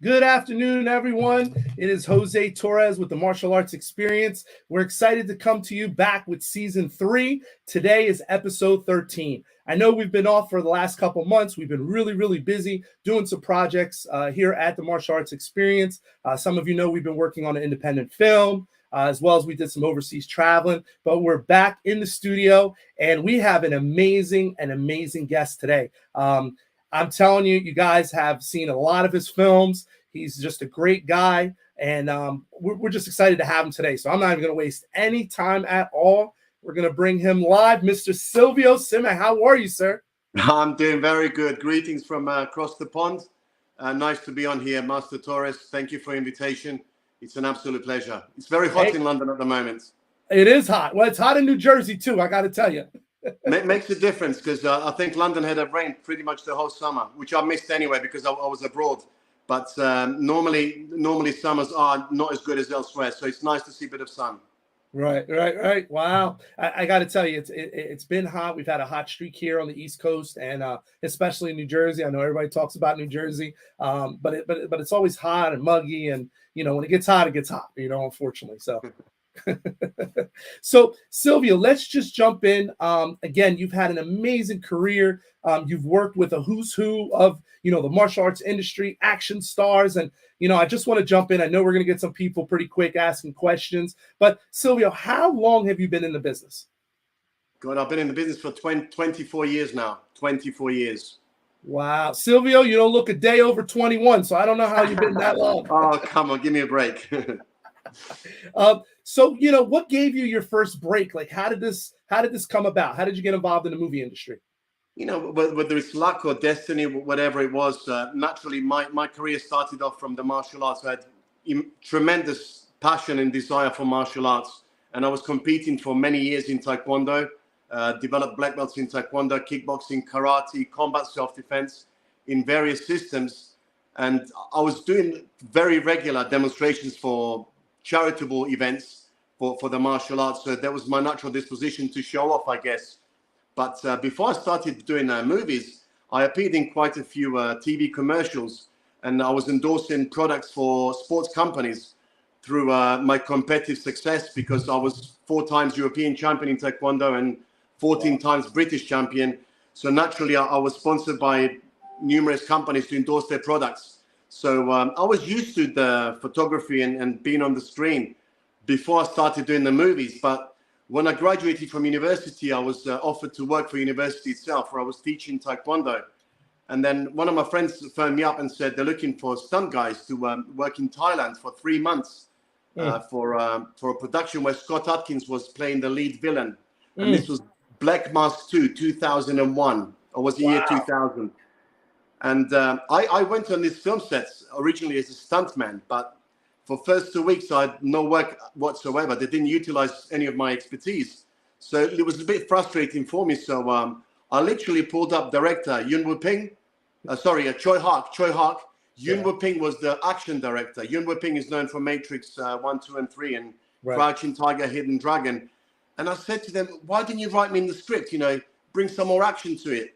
Good afternoon, everyone. It is Jose Torres with the Martial Arts Experience. We're excited to come to you back with season 3. Today is episode 13. I know we've been off for the last couple months. We've been really busy doing some projects here at the Martial Arts Experience. Some of you know we've been working on an independent film, as well as we did some overseas traveling. But we're back in the studio, and we have an amazing guest today. I'm telling you, you guys have seen a lot of his films. He's just a great guy, and we're just excited to have him today. So I'm not even going to waste any time at all. We're going to bring him live, Mr. Silvio Simic. How are you, sir? I'm doing very good. Greetings from across the pond. Nice to be on here, Master Torres. Thank you for the invitation. It's an absolute pleasure. It's very hot in London at the moment. It is hot. Well, it's hot in New Jersey, too, I got to tell you. Makes a difference because I think London had a rain pretty much the whole summer, which I missed anyway because I was abroad. But normally summers are not as good as elsewhere, so it's nice to see a bit of sun. Right. Wow. I got to tell you, it's been hot. We've had a hot streak here on the East Coast, and especially in New Jersey. I know everybody talks about New Jersey, but it's always hot and muggy, and when it gets hot, unfortunately. So. So Silvio, let's just jump in. Again, you've had an amazing career. You've worked with a who's who of the martial arts industry, action stars, and I just want to jump in. I know we're going to get some people pretty quick asking questions, but Silvio, how long have you been in the business? God, I've been in the business for 24 years now. 24 years. Wow, Silvio, you don't look a day over 21, so I don't know how you've been that long. Oh, come on, give me a break. So, what gave you your first break? Like, how did this come about? How did you get involved in the movie industry? Whether it's luck or destiny, whatever it was, naturally, my career started off from the martial arts. I had tremendous passion and desire for martial arts. And I was competing for many years in Taekwondo, developed black belts in Taekwondo, kickboxing, karate, combat self-defense in various systems. And I was doing very regular demonstrations for charitable events for the martial arts. So that was my natural disposition to show off, I guess. But before I started doing movies, I appeared in quite a few TV commercials, and I was endorsing products for sports companies through my competitive success, because I was 4 times European champion in Taekwondo and 14 times British champion. So naturally, I was sponsored by numerous companies to endorse their products. So I was used to the photography and being on the screen before I started doing the movies. But when I graduated from university, I was offered to work for university itself, where I was teaching Taekwondo. And then one of my friends phoned me up and said they're looking for stunt guys to work in Thailand for 3 months for a production where Scott Adkins was playing the lead villain. And this was Black Mask 2, 2001, or was the year 2000. And I went on these film sets originally as a stuntman, but for first 2 weeks, I had no work whatsoever. They didn't utilize any of my expertise. So it was a bit frustrating for me. So I literally pulled up director Choi Hark. Yuen Woo-ping was the action director. Yuen Woo-ping is known for Matrix 1, 2, and 3, and Crouching Tiger, Hidden Dragon. And I said to them, why didn't you write me in the script? Bring some more action to it.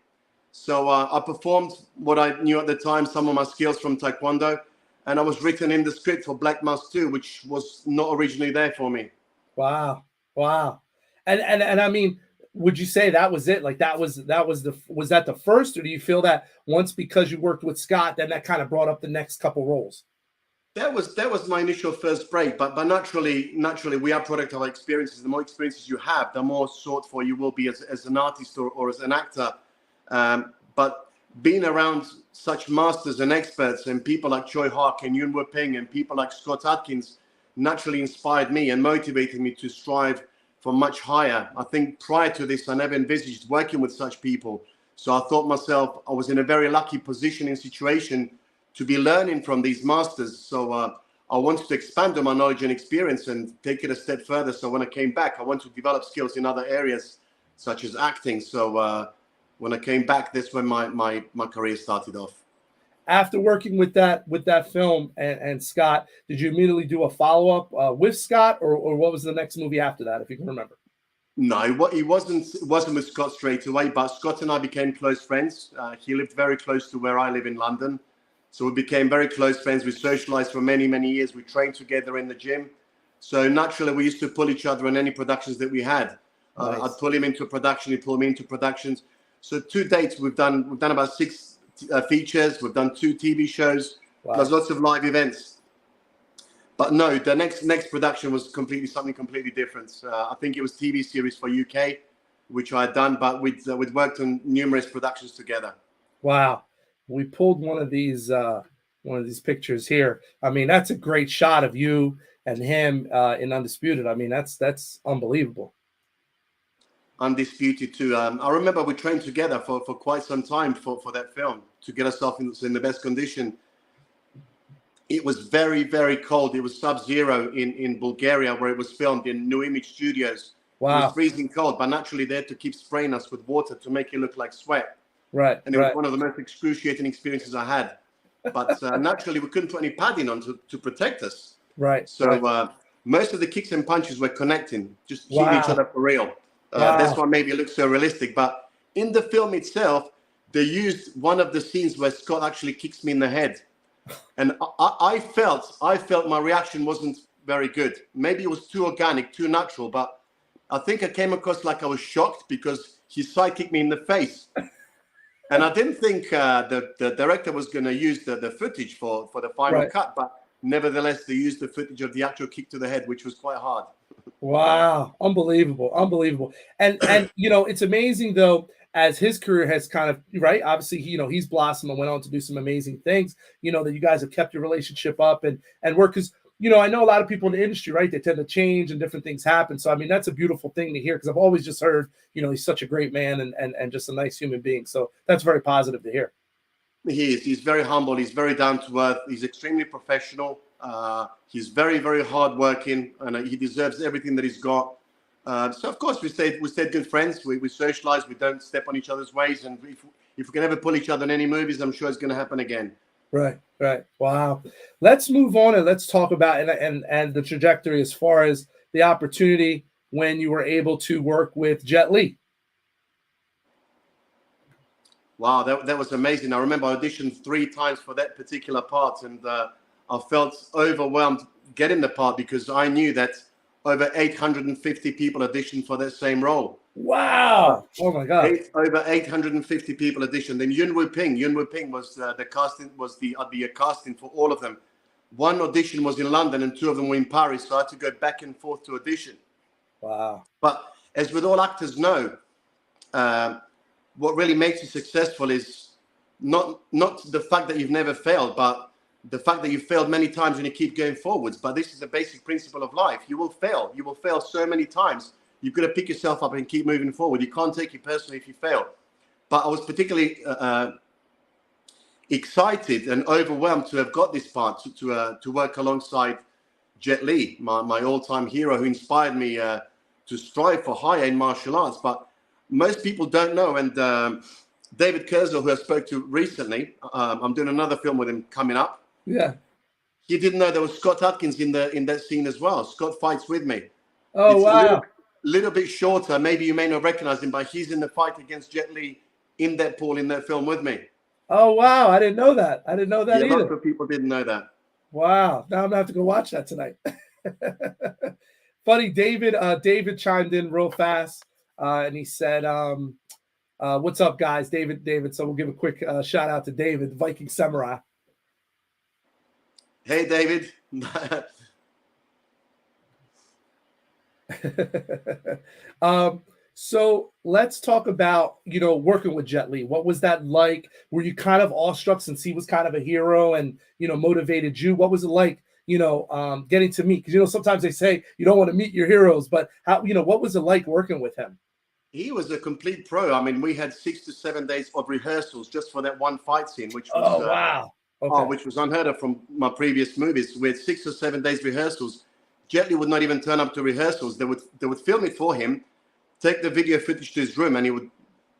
So I performed what I knew at the time, some of my skills from Taekwondo, and I was written in the script for Black Mask 2, which was not originally there for me. Wow. And I mean, would you say that was it? Like was that the first, or do you feel that once, because you worked with Scott, then that kind of brought up the next couple roles? That was my initial first break, but naturally we are product of our experiences. The more experiences you have, the more sought for you will be as an artist or as an actor. But being around such masters and experts and people like Choi Hark and Yuen Woo-ping and people like Scott Adkins naturally inspired me and motivated me to strive for much higher. I think prior to this, I never envisaged working with such people. So I thought myself, I was in a very lucky position and situation to be learning from these masters. So I wanted to expand on my knowledge and experience and take it a step further. So when I came back, I wanted to develop skills in other areas, such as acting. So when I came back, that's when my career started off. After working with that film and Scott, did you immediately do a follow-up with Scott, or what was the next movie after that, if you can remember? No, it wasn't with Scott straight away, but Scott and I became close friends. He lived very close to where I live in London. So we became very close friends. We socialized for many, many years. We trained together in the gym. So naturally, we used to pull each other in any productions that we had. Nice. I'd pull him into a production, he'd pull me into productions. So to date, we've done about 6 features. We've done 2 TV shows, plus lots of live events. But no, the next production was something completely different. I think it was TV series for UK, which I had done, but we'd worked on numerous productions together. Wow. We pulled one of these pictures here. I mean, that's a great shot of you and him in Undisputed. I mean, that's unbelievable. Undisputed too. I remember we trained together for quite some time for that film to get ourselves in the best condition. It was very, very cold. It was sub-zero in Bulgaria, where it was filmed in New Image Studios. Wow. It was freezing cold, but naturally they had to keep spraying us with water to make it look like sweat. Right. And it was one of the most excruciating experiences I had. But naturally, we couldn't put any padding on to protect us. Right. So most of the kicks and punches were connecting, just hitting each other for real. That's why maybe it looks so realistic. But in the film itself, they used one of the scenes where Scott actually kicks me in the head. And I felt my reaction wasn't very good. Maybe it was too organic, too natural. But I think I came across like I was shocked because he sidekicked me in the face. And I didn't think the director was going to use the footage for the final cut, but nevertheless, they used the footage of the actual kick to the head, which was quite hard. Wow. Unbelievable. And it's amazing, though, as his career has kind of, right, obviously, he's blossomed and went on to do some amazing things, that you guys have kept your relationship up and work. Because, I know a lot of people in the industry, right, they tend to change and different things happen. So, I mean, that's a beautiful thing to hear because I've always just heard, he's such a great man and just a nice human being. So that's very positive to hear. He is. He's very humble. He's very down to earth. He's extremely professional. He's very, very hardworking, and he deserves everything that he's got. So, of course, we stayed good friends. We socialize. We don't step on each other's ways. And if we can ever pull each other in any movies, I'm sure it's going to happen again. Right. Wow. Let's move on and let's talk about and the trajectory as far as the opportunity when you were able to work with Jet Li. Wow, that was amazing. I remember I auditioned 3 times for that particular part, and I felt overwhelmed getting the part because I knew that over 850 people auditioned for that same role. Wow! Oh my God! Over 850 people auditioned. Then Yuen Wu-ping was the casting for all of them. One audition was in London, and 2 of them were in Paris. So I had to go back and forth to audition. Wow! But as with all actors know, what really makes you successful is not the fact that you've never failed, but the fact that you failed many times and you keep going forwards. But this is the basic principle of life. You will fail. You will fail so many times. You've got to pick yourself up and keep moving forward. You can't take it personally if you fail. But I was particularly excited and overwhelmed to have got this part, to work alongside Jet Li, my all-time hero who inspired me to strive for higher in martial arts. But most people don't know, and David Kurzel, who I spoke to recently, I'm doing another film with him coming up. Yeah. He didn't know there was Scott Adkins in that scene as well. Scott fights with me. Oh, it's wow. Little bit shorter. Maybe you may not recognize him, but he's in the fight against Jet Li in that pool in that film with me. Oh, wow. I didn't know that. I didn't know that either. Lots of people didn't know that. Wow. Now I'm going to have to go watch that tonight. Funny, David chimed in real fast. And he said, what's up, guys? David. So we'll give a quick shout out to David, Viking Samurai. Hey, David. So let's talk about, working with Jet Li. What was that like? Were you kind of awestruck since he was kind of a hero and, motivated you? What was it like, getting to meet? Because, sometimes they say you don't want to meet your heroes, but how, what was it like working with him? He was a complete pro. I mean, we had 6 to 7 days of rehearsals just for that one fight scene, which was wow. Okay. which was unheard of from my previous movies. We had 6 or 7 days rehearsals. Jet Li would not even turn up to rehearsals. They would film it for him, take the video footage to his room, and he would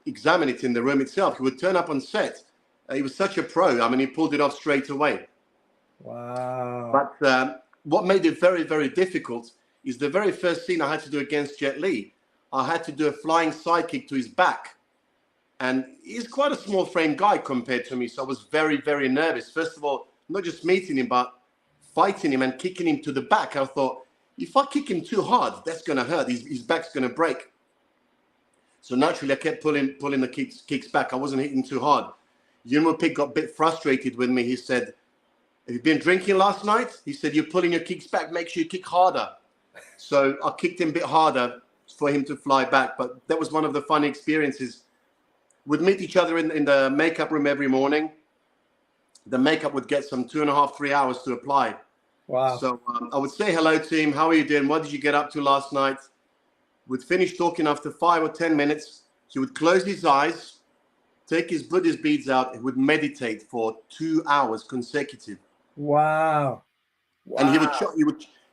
examine it in the room itself. He would turn up on set. He was such a pro. I mean, he pulled it off straight away. Wow. But what made it very, very difficult is the very first scene I had to do against Jet Li. I had to do a flying sidekick to his back. And he's quite a small frame guy compared to me. So I was very, very nervous. First of all, not just meeting him, but fighting him and kicking him to the back. I thought, if I kick him too hard, that's going to hurt. His back's going to break. So naturally, I kept pulling the kicks back. I wasn't hitting too hard. Yuen Woo-ping got a bit frustrated with me. He said, have you been drinking last night? He said, you're pulling your kicks back. Make sure you kick harder. So I kicked him a bit harder for him to fly back. But that was one of the funny experiences. We'd meet each other in the makeup room every morning. The makeup would get some 2.5, 3 hours to apply. Wow. So I would say hello to him. How are you doing? What did you get up to last night? We'd finish talking after 5 or 10 minutes. He would close his eyes, take his Buddhist beads out, and would meditate for 2 hours consecutive. Wow. And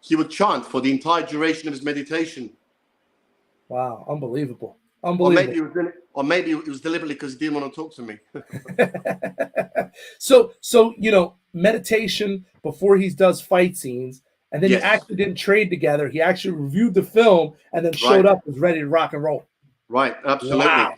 he would chant for the entire duration of his meditation. Wow. Unbelievable. Or maybe it was deliberately because he didn't want to talk to me. So meditation before he does fight scenes, and then Yes. you actually didn't trade together. He actually reviewed the film and then showed up, was ready to rock and roll. Right, absolutely. Wow.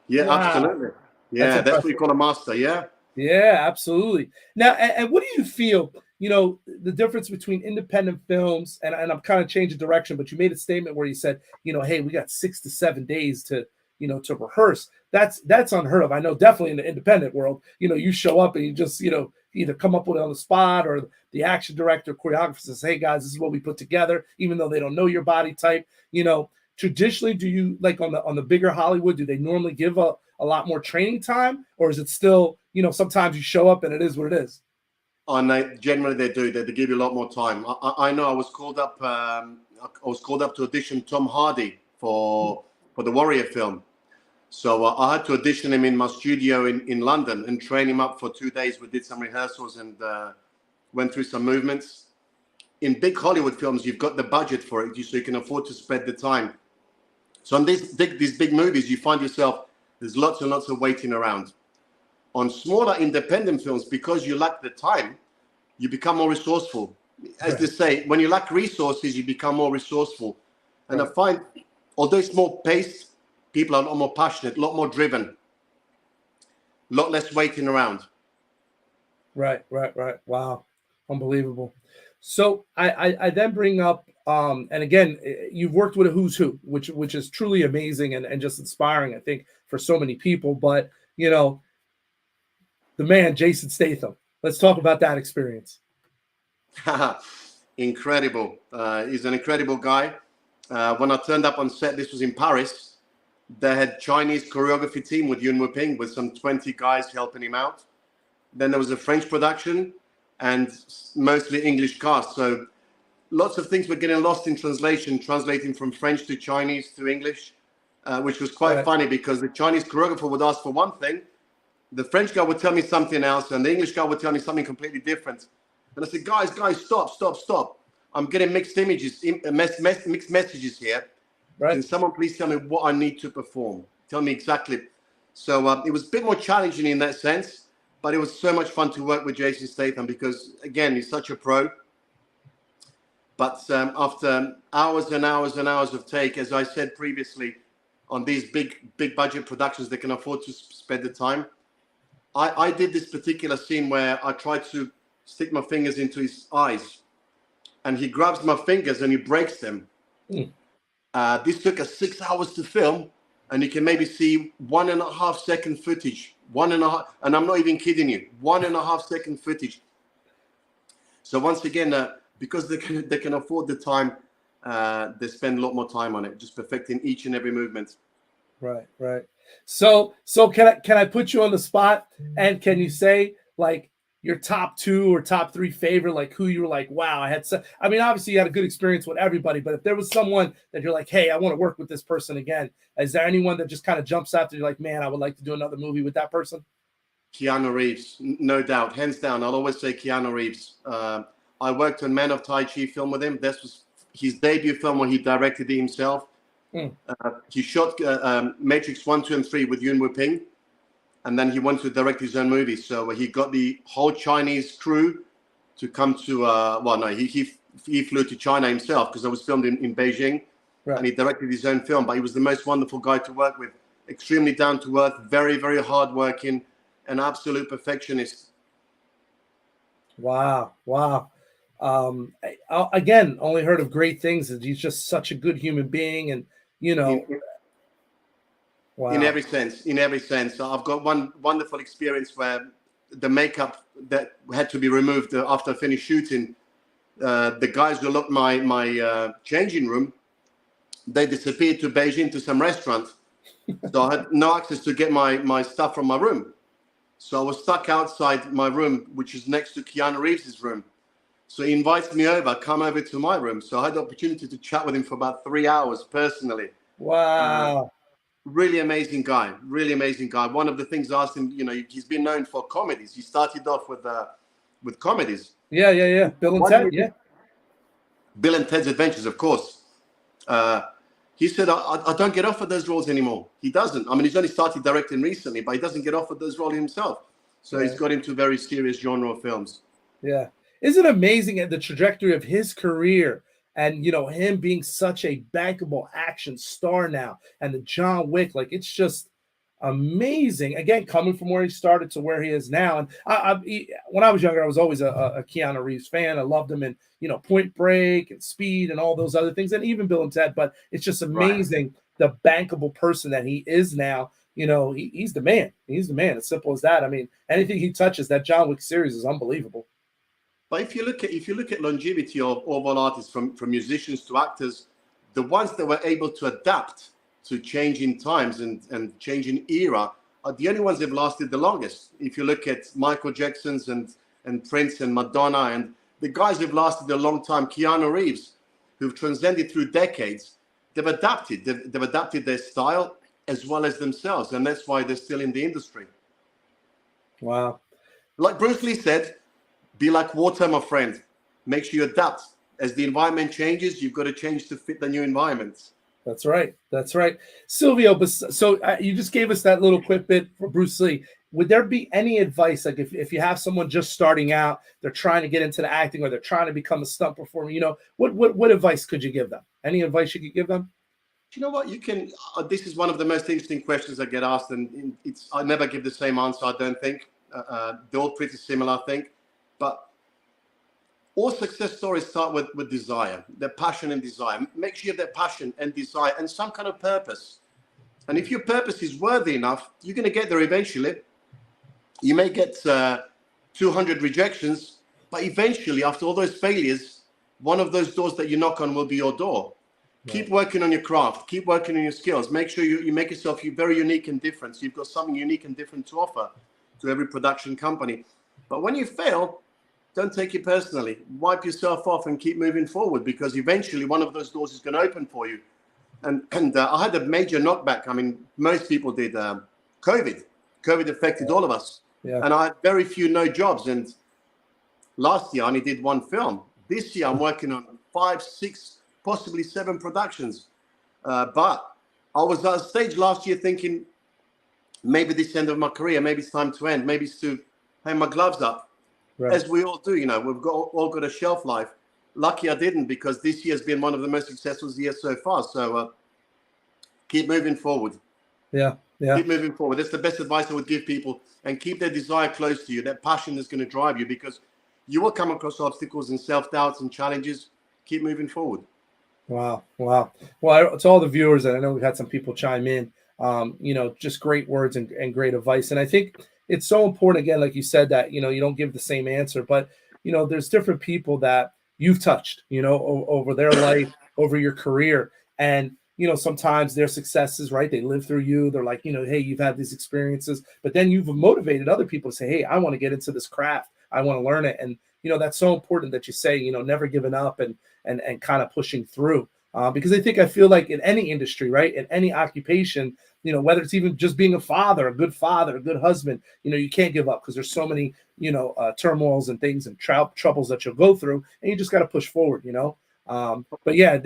Yeah, Wow. absolutely. Yeah, that's what you call a master, yeah. Yeah, absolutely. Now, and what do you feel, the difference between independent films, and I'm kind of changing direction, but you made a statement where you said, hey, we got 6 to 7 days to rehearse. That's unheard of. I know definitely in the independent world, you show up and you just, either come up with it on the spot, or the action director, choreographer says, hey guys, this is what we put together, even though they don't know your body type. Traditionally, do you, like on the bigger Hollywood, do they normally give a lot more training time, or is it still, sometimes you show up and it is what it is? Generally they do. They give you a lot more time. I know I was called up. I was called up to audition Tom Hardy for the Warrior film. So I had to audition him in my studio in London and train him up for 2 days. We did some rehearsals and went through some movements. In big Hollywood films, you've got the budget for it, so you can afford to spend the time. So on these big movies, you find yourself, there's lots and lots of waiting around. On smaller independent films, because you lack the time, you become more resourceful. As they say, when you lack resources, you become more resourceful. And I find, although it's more paced, people are a lot more passionate, a lot more driven, a lot less waiting around. Right. Wow. Unbelievable. So I then bring up, and again, you've worked with a who's who, which is truly amazing and just inspiring, I think, for so many people. But, the man, Jason Statham. Let's talk about that experience. Incredible. He's an incredible guy. When I turned up on set, this was in Paris. They had Chinese choreography team with Yuen Woo-ping with some 20 guys helping him out. Then there was a French production and mostly English cast. So lots of things were getting lost in translation, translating from French to Chinese to English, which was quite funny because the Chinese choreographer would ask for one thing, the French guy would tell me something else, and the English guy would tell me something completely different. And I said, guys, stop. I'm getting mixed messages here. Right. Can someone please tell me what I need to perform? Tell me exactly. So it was a bit more challenging in that sense, but it was so much fun to work with Jason Statham because, again, he's such a pro. But after hours and hours and hours of take, as I said previously, on these big budget productions, they can afford to spend the time. I did this particular scene where I tried to stick my fingers into his eyes, and he grabs my fingers and he breaks them. This took us 6 hours to film, and you can maybe see 1.5 second footage. 1.5, and I'm not even kidding you, 1.5 second footage. So once again, because they can afford the time, they spend a lot more time on it, just perfecting each and every movement. Right. So can I put you on the spot, and can you say like your top 2 or top 3 favorite, like who you were like, wow, I mean, obviously you had a good experience with everybody, but if there was someone that you're like, hey, I want to work with this person again, is there anyone that just kind of jumps out to you like, man, I would like to do another movie with that person? Keanu Reeves, no doubt, hands down. I'll always say Keanu Reeves. I worked on Man of Tai Chi film with him. This was his debut film when he directed it himself. He shot Matrix 1, 2, and 3 with Yuen Woo-ping, and then he went to direct his own movie. So he got the whole Chinese crew to come to. He flew to China himself because it was filmed in Beijing, and he directed his own film. But he was the most wonderful guy to work with. extremely down to earth, very, very hardworking, an absolute perfectionist. Wow. Wow. Again, only heard of great things. That he's just such a good human being, and In, in wow. every sense, in every sense. I've got one wonderful experience where the makeup that had to be removed after I finished shooting, the guys who looked my changing room, they disappeared to Beijing to some restaurant. So I had no access to get my stuff from my room. So I was stuck outside my room, which is next to Keanu Reeves' room. So he invites me over, come over to my room. So I had the opportunity to chat with him for about 3 hours personally. Wow. Really amazing guy, really amazing guy. One of the things I asked him, he's been known for comedies. He started off with comedies. Yeah. Bill and What do Ted. you Yeah. do? Bill and Ted's Adventures, of course. He said, I don't get offered those roles anymore. He doesn't. I mean, he's only started directing recently, but he doesn't get offered those roles himself. So Right. he's got into very serious genre films. Yeah. Isn't it amazing at the trajectory of his career, and him being such a bankable action star now, and the John Wick, like, it's just amazing. Again, coming from where he started to where he is now. And when I was younger, I was always a Keanu Reeves fan. I loved him in Point Break and Speed and all those other things, and even Bill and Ted. But it's just Right. amazing the bankable person that he is now. He's the man. He's the man. As simple as that. I mean, anything he touches, that John Wick series is unbelievable. But if you look at longevity of all artists, from musicians to actors, the ones that were able to adapt to changing times and changing era are the only ones that have lasted the longest. If you look at Michael Jackson's and Prince and Madonna, and the guys who've lasted a long time, Keanu Reeves, who've transcended through decades, they've adapted. They've adapted their style as well as themselves, and that's why they're still in the industry. Wow. Like Bruce Lee said, be like water, my friend. Make sure you adapt. As the environment changes, you've got to change to fit the new environment. That's right. That's right. Silvio, so you just gave us that little quick bit for Bruce Lee. Would there be any advice, like if you have someone just starting out, they're trying to get into the acting, or they're trying to become a stunt performer, what advice could you give them? Any advice you could give them? You know what? You can. This is one of the most interesting questions I get asked, and I never give the same answer. I don't think they're all pretty similar. I think, but all success stories start with desire, their passion and desire. Make sure you have that passion and desire and some kind of purpose. And if your purpose is worthy enough, you're going to get there eventually. You may get 200 rejections, but eventually, after all those failures, one of those doors that you knock on will be your door. Right. Keep working on your craft. Keep working on your skills. Make sure you make yourself very unique and different. So you've got something unique and different to offer to every production company. But when you fail, don't take it personally. Wipe yourself off and keep moving forward, because eventually one of those doors is going to open for you. And I had a major knockback. I mean, most people did. COVID affected all of us. Yeah. And I had very few no jobs. And last year I only did one film. This year I'm working on 5, 6, possibly 7 productions. But I was at a stage last year thinking, maybe this is the end of my career. Maybe it's time to end. Maybe it's to hang my gloves up. Right. As we all do, we've all got a shelf life. Lucky I didn't, because this year has been one of the most successful years so far. So keep moving forward. Yeah. Keep moving forward. That's the best advice I would give people. And keep their desire close to you. That passion is going to drive you, because you will come across obstacles and self-doubts and challenges. Keep moving forward. Wow. Well, to all the viewers, and I know we've had some people chime in, just great words and great advice. And I think it's so important, again, like you said, that, you don't give the same answer, but, there's different people that you've touched, over their life, over your career. And, sometimes their successes, right, they live through you. They're like, hey, you've had these experiences, but then you've motivated other people to say, hey, I want to get into this craft. I want to learn it. And, that's so important that you say, never giving up and kind of pushing through. Because I feel like in any industry, right, in any occupation, whether it's even just being a father, a good husband, you can't give up, because there's so many, turmoils and things and troubles that you'll go through, and you just got to push forward, But yeah,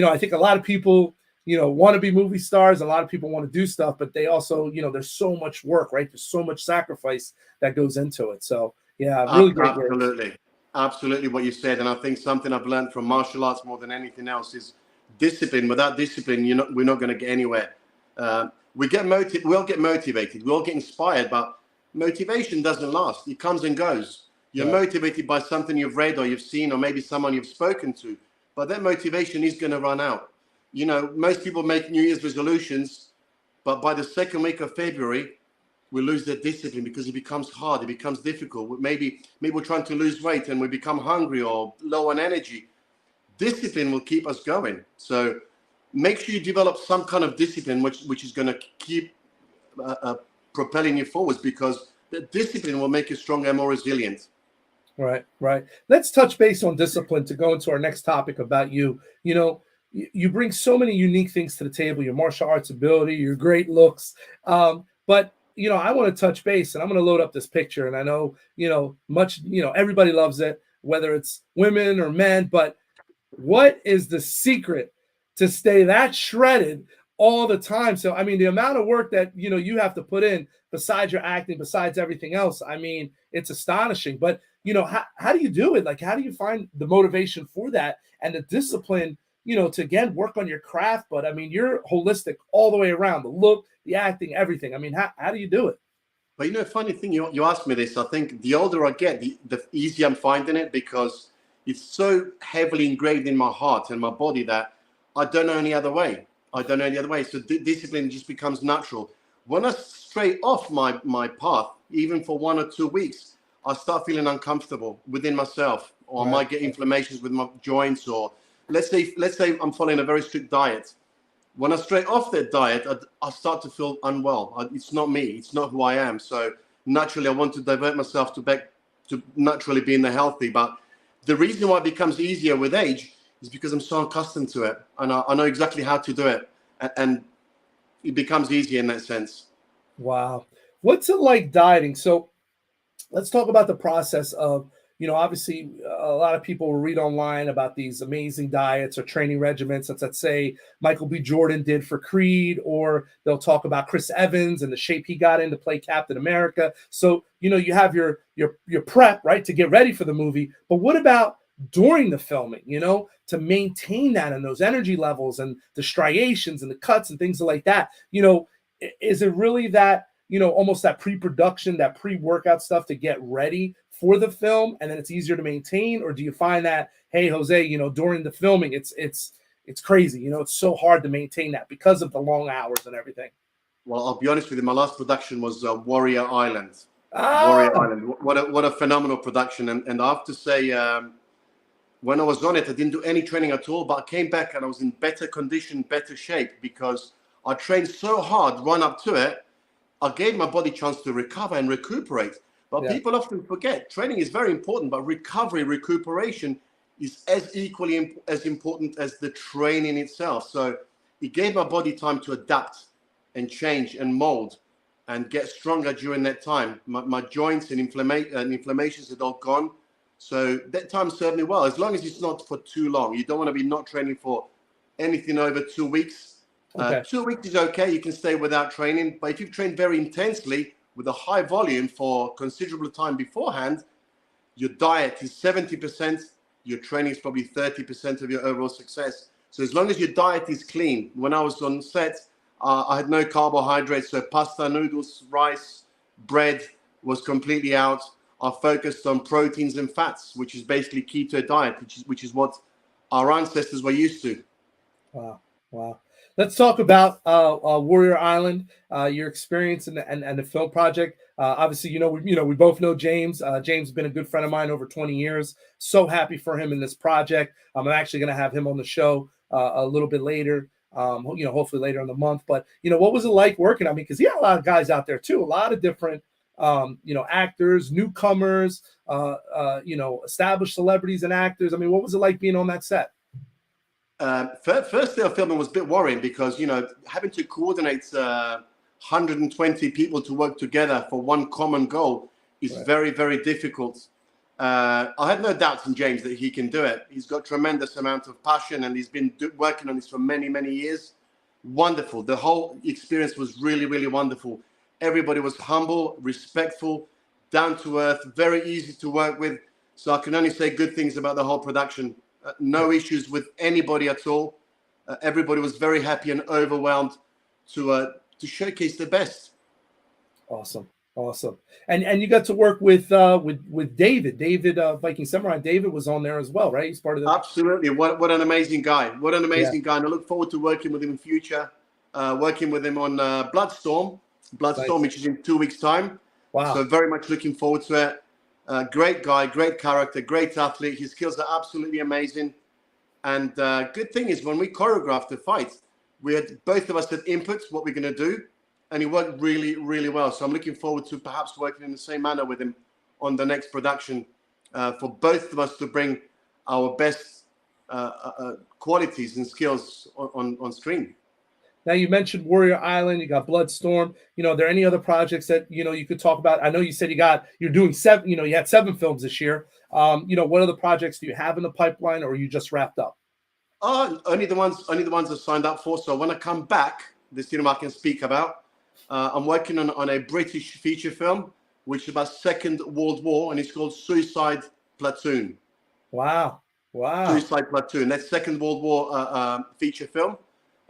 I think a lot of people, want to be movie stars. A lot of people want to do stuff, but they also, there's so much work, right? There's so much sacrifice that goes into it. So yeah, really great. Absolutely. Absolutely what you said. And I think something I've learned from martial arts more than anything else is discipline. Without discipline, we're not going to get anywhere. we all get motivated, we all get inspired, but motivation doesn't last. It comes and goes. You're motivated by something you've read or you've seen, or maybe someone you've spoken to, but that motivation is going to run out. You know, most people make New Year's resolutions, but by the second week of February, we lose the discipline because it becomes hard, it becomes difficult. Maybe we're trying to lose weight and we become hungry or low on energy. Discipline will keep us going. So make sure you develop some kind of discipline which is going to keep propelling you forwards, because the discipline will make you stronger and more resilient. Right. Let's touch base on discipline to go into our next topic about you. You know, you bring so many unique things to the table, your martial arts ability, your great looks. But, you know, I want to touch base, and I'm going to load up this picture. And I know, everybody loves it, whether it's women or men. But what is the secret to stay that shredded all the time? So, I mean, the amount of work that, you have to put in besides your acting, besides everything else, I mean, it's astonishing. But, how do you do it? Like, how do you find the motivation for that and the discipline, to, again, work on your craft? But, I mean, you're holistic all the way around, the look, the acting, everything. I mean, how do you do it? But, funny thing, you asked me this. I think the older I get, the easier I'm finding it, because it's so heavily engraved in my heart and my body that I don't know any other way. So discipline just becomes natural. When I stray off my path, even for 1 or 2 weeks, I start feeling uncomfortable within myself, or I might get inflammations with my joints, or let's say I'm following a very strict diet. When I stray off that diet, I start to feel unwell. It's not me. It's not who I am. So naturally, I want to divert myself back to naturally being the healthy. But the reason why it becomes easier with age is because I'm so accustomed to it, and I know exactly how to do it, and it becomes easier in that sense. Wow. What's it like dieting? So let's talk about the process of, obviously a lot of people will read online about these amazing diets or training regimens that, let's say, Michael B. Jordan did for Creed, or they'll talk about Chris Evans and the shape he got in to play Captain America. So, you have your prep, right, to get ready for the movie. But what about during the filming, to maintain that and those energy levels and the striations and the cuts and things like that? Is it really that, almost that pre-production, that pre-workout stuff to get ready for the film, and then it's easier to maintain? Or do you find that, hey, Jose, during the filming, it's crazy, it's so hard to maintain that because of the long hours and everything? Well, I'll be honest with you. My last production was Warrior Island. Warrior Island. What a phenomenal production. And I have to say, when I was on it, I didn't do any training at all, but I came back and I was in better condition, better shape, because I trained so hard run up to it. I gave my body a chance to recover and recuperate. But people often forget training is very important, but recuperation is as equally as important as the training itself. So it gave my body time to adapt and change and mold and get stronger during that time. My joints and inflammations had all gone. So that time served me well, as long as it's not for too long. You don't want to be not training for anything over 2 weeks. 2 weeks is okay. You can stay without training. But if you've trained very intensely with a high volume for considerable time beforehand, your diet is 70%. Your training is probably 30% of your overall success. So as long as your diet is clean. When I was on set, I had no carbohydrates. So pasta, noodles, rice, bread was completely out. I focused on proteins and fats, which is basically keto diet, which is what our ancestors were used to. Wow. Let's talk about Warrior Island, your experience in the film project. Obviously, we both know James. James has been a good friend of mine over 20 years. So happy for him in this project. I'm actually going to have him on the show a little bit later. Hopefully later in the month. But what was it like working? I mean, because he had a lot of guys out there too, a lot of different actors, newcomers, established celebrities and actors. I mean, what was it like being on that set? First day of filming was a bit worrying because, having to coordinate 120 people to work together for one common goal is very, very difficult. I had no doubts in James that he can do it. He's got tremendous amount of passion and he's been working on this for many, many years. Wonderful. The whole experience was really, really wonderful. Everybody was humble, respectful, down to earth, very easy to work with. So I can only say good things about the whole production. No issues with anybody at all. Everybody was very happy and overwhelmed to to showcase the best. Awesome. And you got to work with David. Viking Samurai. David was on there as well, right? He's part of the. Absolutely. What an amazing guy. What an amazing Yeah. guy. And I look forward to working with him in future. Working with him on Bloodstorm, Nice. which is in 2 weeks' time. Wow. So very much looking forward to it. Great guy, great character, great athlete. His skills are absolutely amazing. And good thing is when we choreographed the fight, both of us had inputs, what we're going to do. And he worked really, really well. So I'm looking forward to perhaps working in the same manner with him on the next production for both of us to bring our best qualities and skills on screen. Now you mentioned Warrior Island, you got Bloodstorm. Are there any other projects that you could talk about? I know you said you're doing 7. You had 7 films this year. What other projects do you have in the pipeline, or are you just wrapped up? Only the ones I signed up for. So when I come back, the cinema I can speak about. I'm working on a British feature film, which is about Second World War, and it's called Suicide Platoon. Wow. Suicide Platoon. That's Second World War feature film.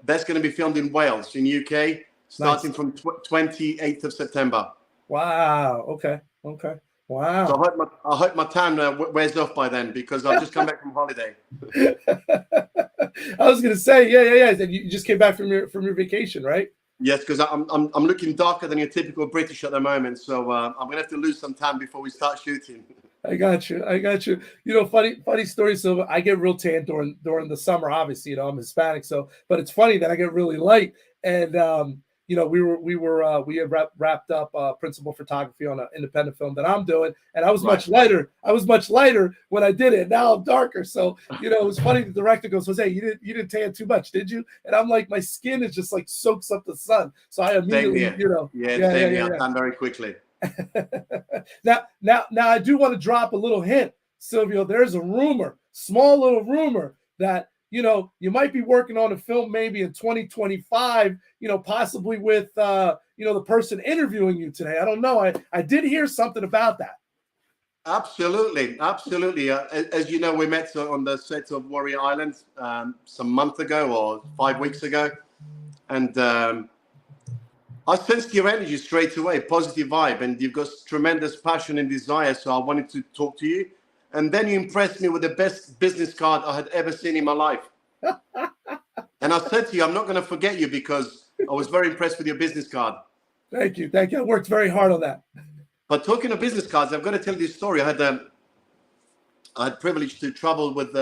That's going to be filmed in Wales, in UK, starting from 28th of September. Wow. Okay. Wow. So I hope my tan wears off by then, because I've just come back from holiday. I was going to say, yeah. You just came back from your vacation, right? Yes, because I'm looking darker than your typical British at the moment, so I'm going to have to lose some time before we start shooting. I got you. Funny story. So I get real tan during the summer. Obviously, I'm Hispanic. So, but it's funny that I get really light. And we had wrapped up principal photography on an independent film that I'm doing, and I was much lighter. I was much lighter when I did it. Now I'm darker. So it was funny. The director goes, "Jose, you didn't tan too much, did you?" And I'm like, my skin is just like soaks up the sun. So I immediately, I tan very quickly. Now, I do want to drop a little hint, Silvio. There's a rumor, small little rumor, that you might be working on a film maybe in 2025. Possibly with the person interviewing you today. I don't know. I did hear something about that. Absolutely. As you know, we met on the set of Warrior Island some month ago or 5 weeks ago, and I sensed your energy straight away, positive vibe, and you've got tremendous passion and desire. So I wanted to talk to you. And then you impressed me with the best business card I had ever seen in my life. And I said to you, I'm not going to forget you, because I was very impressed with your business card. Thank you. I worked very hard on that. But talking of business cards, I've got to tell you this story. I had privilege to travel with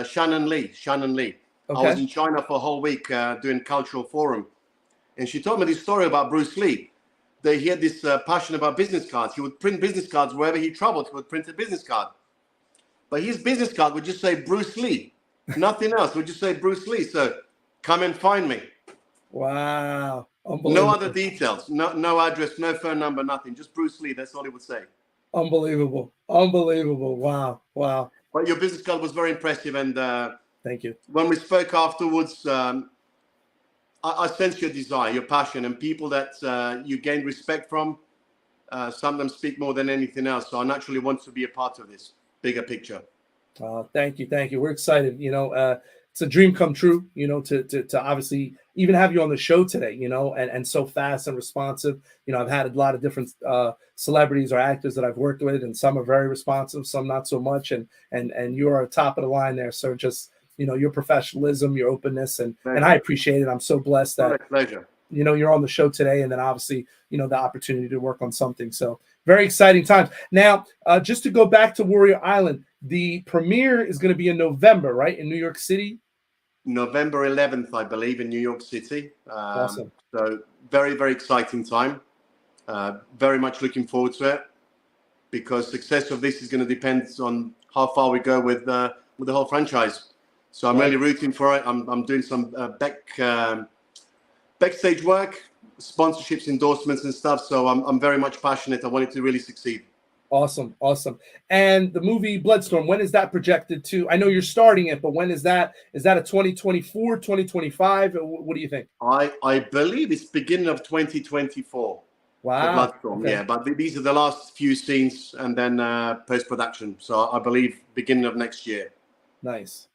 Shannon Lee. Okay. I was in China for a whole week doing cultural forum. And she told me this story about Bruce Lee. That he had this passion about business cards. He would print business cards wherever he traveled. He would print a business card. But his business card would just say Bruce Lee. Nothing else. Would just say Bruce Lee. So come and find me. Wow. No other details. No address, no phone number, nothing. Just Bruce Lee. That's all he would say. Unbelievable. Wow. But your business card was very impressive. And thank you. When we spoke afterwards, I sense your desire, your passion, and people that you gain respect from. Some of them speak more than anything else. So I naturally want to be a part of this bigger picture. Thank you. We're excited. It's a dream come true, to obviously even have you on the show today, and so fast and responsive. I've had a lot of different celebrities or actors that I've worked with, and some are very responsive, some not so much. And you are top of the line there. So just, your professionalism, your openness, and I appreciate it. I'm so blessed that, pleasure. You're on the show today, and then obviously, the opportunity to work on something. So very exciting times. Now, just to go back to Warrior Island, the premiere is going to be in November, right? In New York City? November 11th, I believe, in New York City. Awesome. So very, very exciting time. Very much looking forward to it, because success of this is going to depend on how far we go with the whole franchise. So I'm really rooting for it. I'm doing some backstage work, sponsorships, endorsements, and stuff. So I'm very much passionate. I want it to really succeed. Awesome. And the movie Bloodstorm, when is that projected to? I know you're starting it, but when is that? Is that a 2024, 2025? What do you think? I believe it's beginning of 2024. Wow. Bloodstorm, okay. Yeah. But these are the last few scenes, and then post-production. So I believe beginning of next year. Nice.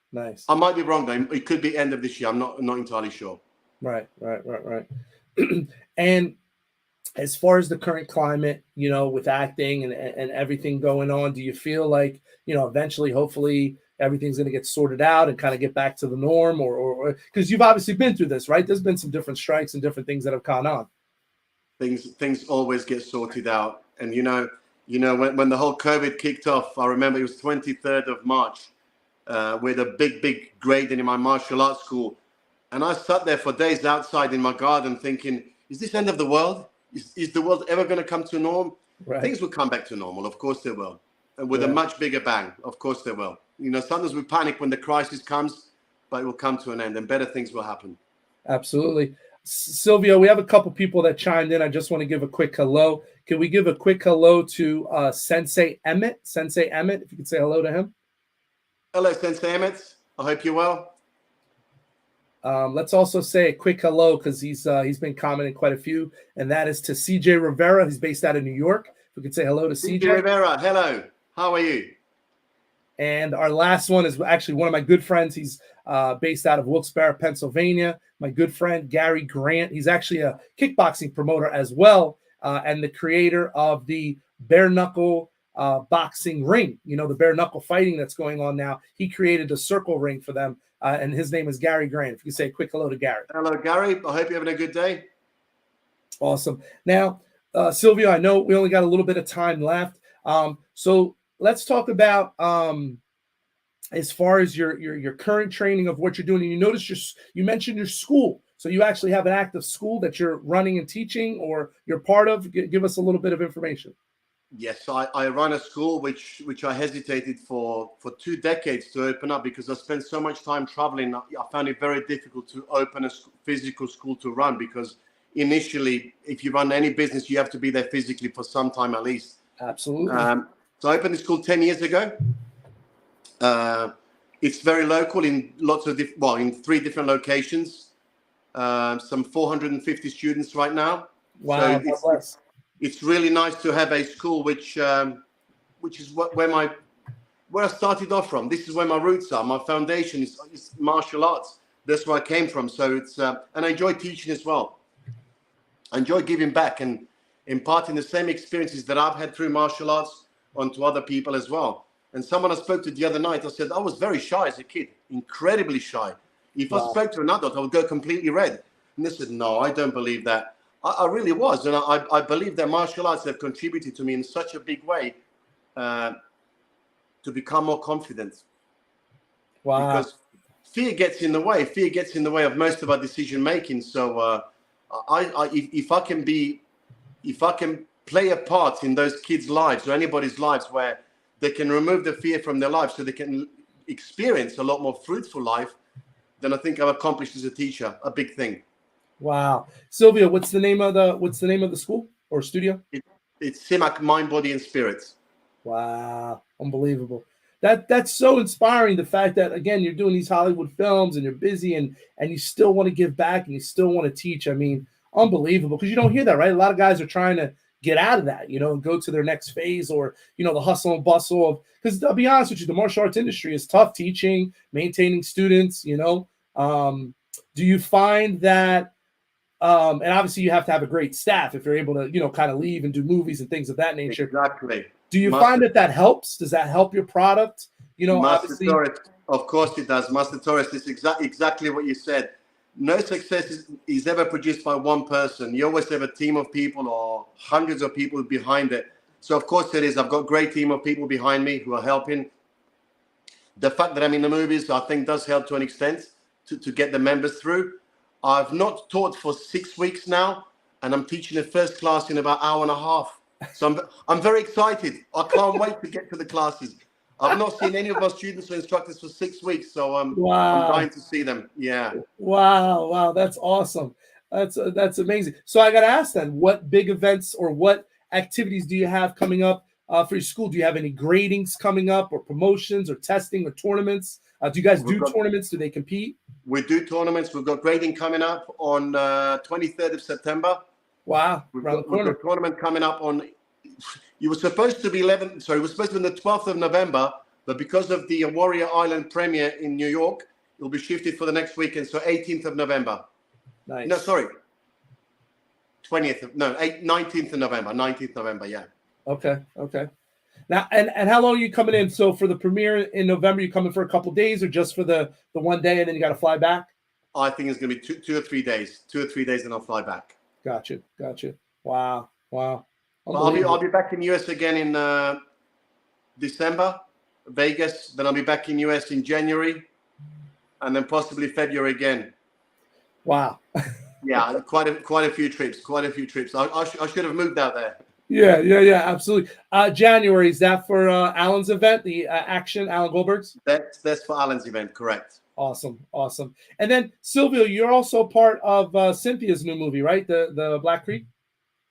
I might be wrong though. It could be end of this year. I'm not entirely sure. Right. And as far as the current climate, with acting and everything going on, do you feel like, eventually, hopefully, everything's going to get sorted out and kind of get back to the norm, or because you've obviously been through this, right? There's been some different strikes and different things that have gone on. Things always get sorted out. And, when the whole COVID kicked off, I remember it was 23rd of March with a big grading in my martial arts school. And I sat there for days outside in my garden thinking, is this the end of the world? Is the world ever going to come to norm? Right. Things will come back to normal. Of course they will. And with a much bigger bang. Of course they will. Sometimes we panic when the crisis comes, but it will come to an end and better things will happen. Absolutely. Silvio, we have a couple people that chimed in. I just want to give a quick hello. Can we give a quick hello to Sensei Emmett? Sensei Emmett, if you could say hello to him. Hello, Sensei Emmett. I hope you're well. Let's also say a quick hello because he's been commenting quite a few, and that is to CJ Rivera. He's based out of New York. If we could say hello to CJ Rivera. Hello. How are you? And our last one is actually one of my good friends. He's based out of Wilkes-Barre, Pennsylvania. My good friend Gary Grant. He's actually a kickboxing promoter as well, and the creator of the bare knuckle boxing ring. The bare knuckle fighting that's going on now. He created a circle ring for them. And his name is Gary Grant. If you could say a quick hello to Gary. Hello, Gary. I hope you're having a good day. Awesome. Now, Silvio, I know we only got a little bit of time left. So let's talk about as far as your current training of what you're doing. And you mentioned your school. So you actually have an active school that you're running and teaching, or you're part of. Give us a little bit of information. Yes, I run a school which I hesitated for 2 decades to open up because I spent so much time traveling. I found it very difficult to open a physical school to run because initially, if you run any business, you have to be there physically for some time at least. Absolutely. So I opened the school 10 years ago. It's very local in in 3 different locations. Some 450 students right now. Wow. So it's really nice to have a school which is where I started off from. This is where my roots are. My foundation is martial arts. That's where I came from. So it's and I enjoy teaching as well. I enjoy giving back and imparting the same experiences that I've had through martial arts onto other people as well. And someone I spoke to the other night, I said, I was very shy as a kid, incredibly shy. If I spoke to an adult, I would go completely red. And they said, no, I don't believe that. I really was. And I believe that martial arts have contributed to me in such a big way to become more confident. Wow. Because fear gets in the way. Fear gets in the way of most of our decision making. So if I can play a part in those kids' lives or anybody's lives where they can remove the fear from their lives so they can experience a lot more fruitful life, then I think I've accomplished as a teacher a big thing. Wow. Silvio, what's the name of the school or studio? It's Simac, Mind, Body, and Spirits. Wow. Unbelievable. That's so inspiring. The fact that, again, you're doing these Hollywood films and you're busy and you still want to give back and you still want to teach. I mean, unbelievable, because you don't hear that, right? A lot of guys are trying to get out of that, and go to their next phase, or, the hustle and bustle of, because I'll be honest with you, the martial arts industry is tough teaching, maintaining students, do you find that, and obviously you have to have a great staff if you're able to, kind of leave and do movies and things of that nature. Exactly. Do you find that helps? Does that help your product? Master Obviously. Torres, of course it does. Master Torres is exactly what you said. No success is ever produced by one person. You always have a team of people or hundreds of people behind it. So of course it is. I've got a great team of people behind me who are helping. The fact that I'm in the movies, I think, does help to an extent to get the members through. I've not taught for 6 weeks now, and I'm teaching the first class in about an hour and a half. So I'm very excited. I can't wait to get to the classes. I've not seen any of my students or instructors for 6 weeks, so I'm dying to see them. Yeah. Wow, that's awesome. That's amazing. So I got to ask then, what big events or what activities do you have coming up for your school? Do you have any gradings coming up, or promotions, or testing, or tournaments? Do you guys do tournaments? Do they compete? We do tournaments. We've got grading coming up on 23rd of September. Wow. We've got a tournament coming up on. It was supposed to be it was supposed to be on the 12th of November, but because of the Warrior Island premiere in New York, it will be shifted for the next weekend. So 18th of November. Nice. No, sorry. 19th of November. 19th November, yeah. Okay. Now, and how long are you coming in? So for the premiere in November, you coming for a couple of days, or just for the one day, and then you got to fly back? I think it's going to be two or 3 days. 2 or 3 days, and I'll fly back. Gotcha. Wow. But I'll be back in US again in December, Vegas. Then I'll be back in US in January, and then possibly February again. Wow. Yeah, quite a few trips. I should have moved out there. Yeah, absolutely. January, is that for Alan's event, the Action, Alan Goldberg's? That's for Alan's event, correct. Awesome. And then Silvio, you're also part of Cynthia's new movie, right? The Black Creek.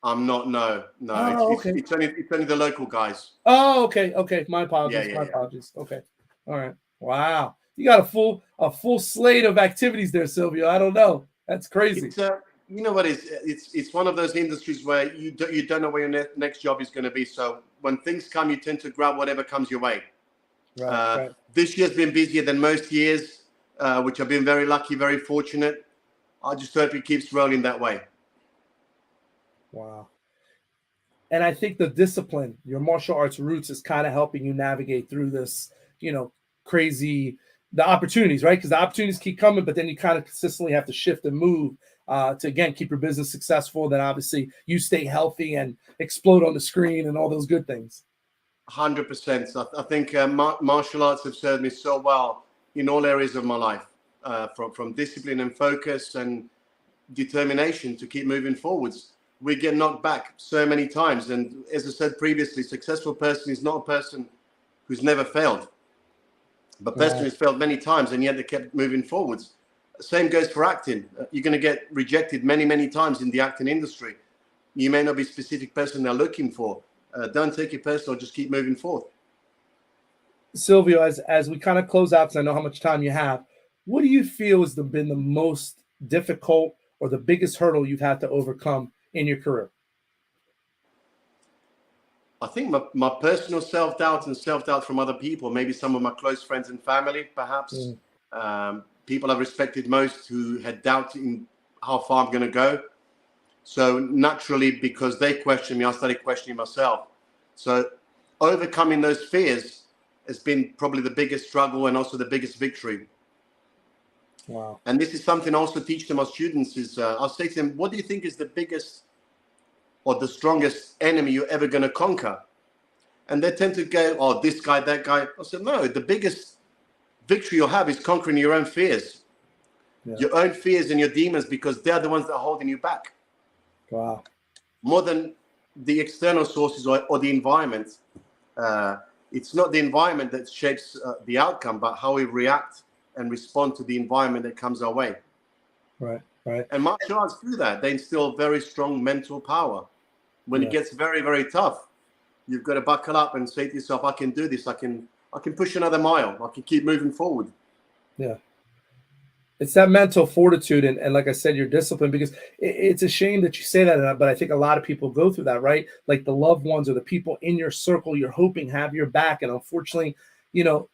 I'm not. No. Oh, okay. It's only the local guys. Oh, okay. My apologies. Yeah. My apologies. Okay. All right. Wow. You got a full slate of activities there, Silvio. I don't know. That's crazy. It's, you know what it's one of those industries where you don't know where your next job is going to be. So when things come, you tend to grab whatever comes your way. Right. This year's been busier than most years, which I've been very lucky, very fortunate. I just hope it keeps rolling that way. Wow. And I think the discipline, your martial arts roots, is kind of helping you navigate through this, crazy, the opportunities, right? Because the opportunities keep coming, but then you kind of consistently have to shift and move to, again, keep your business successful. Then obviously you stay healthy and explode on the screen and all those good things. 100%. I think martial arts have served me so well in all areas of my life, from discipline and focus and determination to keep moving forwards. We get knocked back so many times. And as I said previously, successful person is not a person who's never failed, but a person who's failed many times and yet they kept moving forwards. Same goes for acting. You're going to get rejected many, many times in the acting industry. You may not be a specific person they're looking for. Don't take it personal, just keep moving forward. Silvio, as we kind of close out, because I know how much time you have, what do you feel has been the most difficult or the biggest hurdle you've had to overcome in your career? I think my personal self-doubt and self-doubt from other people, maybe some of my close friends and family, perhaps. People I've respected most who had doubt in how far I'm going to go. So naturally, because they questioned me, I started questioning myself. So overcoming those fears has been probably the biggest struggle and also the biggest victory. Wow. And this is something I also teach to my students is I'll say to them, what do you think is the biggest or the strongest enemy you're ever going to conquer? And they tend to go, oh, this guy, that guy. I said, no, the biggest victory you'll have is conquering your own fears. Your own fears and your demons, because they're the ones that are holding you back. Wow. More than the external sources or the environment. It's not the environment that shapes the outcome, but how we react and respond to the environment that comes our way. Right. And martial arts do that. They instill very strong mental power. When it gets very, very tough, you've got to buckle up and say to yourself, I can do this. I can push another mile. I can keep moving forward. Yeah. It's that mental fortitude and like I said, your discipline, because it's a shame that you say that, but I think a lot of people go through that, right? Like the loved ones or the people in your circle you're hoping have your back, and unfortunately,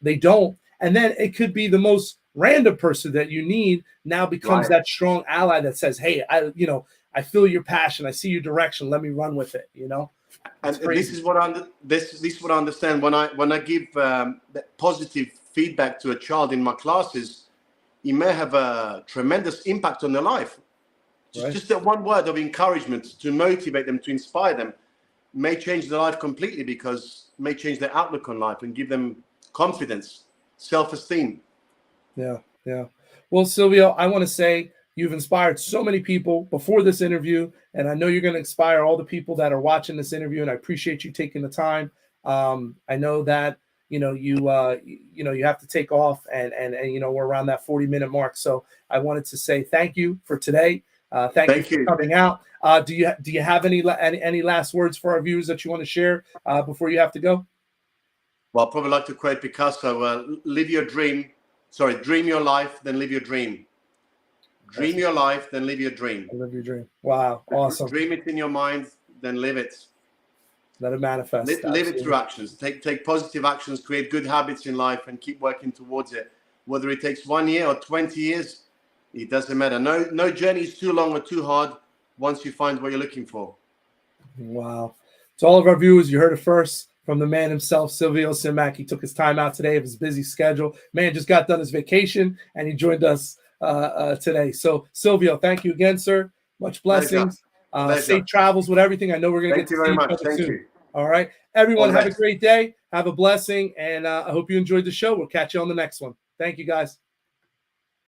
they don't. And then it could be the most random person that you need now becomes that strong ally that says, hey, I feel your passion. I see your direction. Let me run with it, And this is what I understand when I give that positive feedback to a child in my classes. It may have a tremendous impact on their life. Just that one word of encouragement to motivate them, to inspire them, may change their life completely, because it may change their outlook on life and give them confidence, self-esteem. Yeah. Well, Silvio, I want to say you've inspired so many people before this interview, and I know you're going to inspire all the people that are watching this interview, and I appreciate you taking the time. I know that you have to take off, and we're around that 40-minute mark. So I wanted to say thank you for today. Thank you for coming out. Do you have any last words for our viewers that you want to share before you have to go? Well, I'd probably like to quote Picasso, live your dream. Sorry, dream your life, then live your dream. Dream your life, then live your dream. Live your dream. Wow, awesome. Dream it in your mind, then live it. Let it manifest. Live it through actions. Take positive actions, create good habits in life, and keep working towards it. Whether it takes 1 year or 20 years, it doesn't matter. No journey is too long or too hard. once you find what you're looking for. Wow. To all of our viewers, you heard it first from the man himself, Silvio Simic. He took his time out today of his busy schedule. Man just got done his vacation, and he joined us today. So, Silvio, thank you again, sir. Much blessings. Safe travels with everything. I know we're going to get to see each other soon. You. All right. Everyone, have a great day. Have a blessing, and I hope you enjoyed the show. We'll catch you on the next one. Thank you, guys.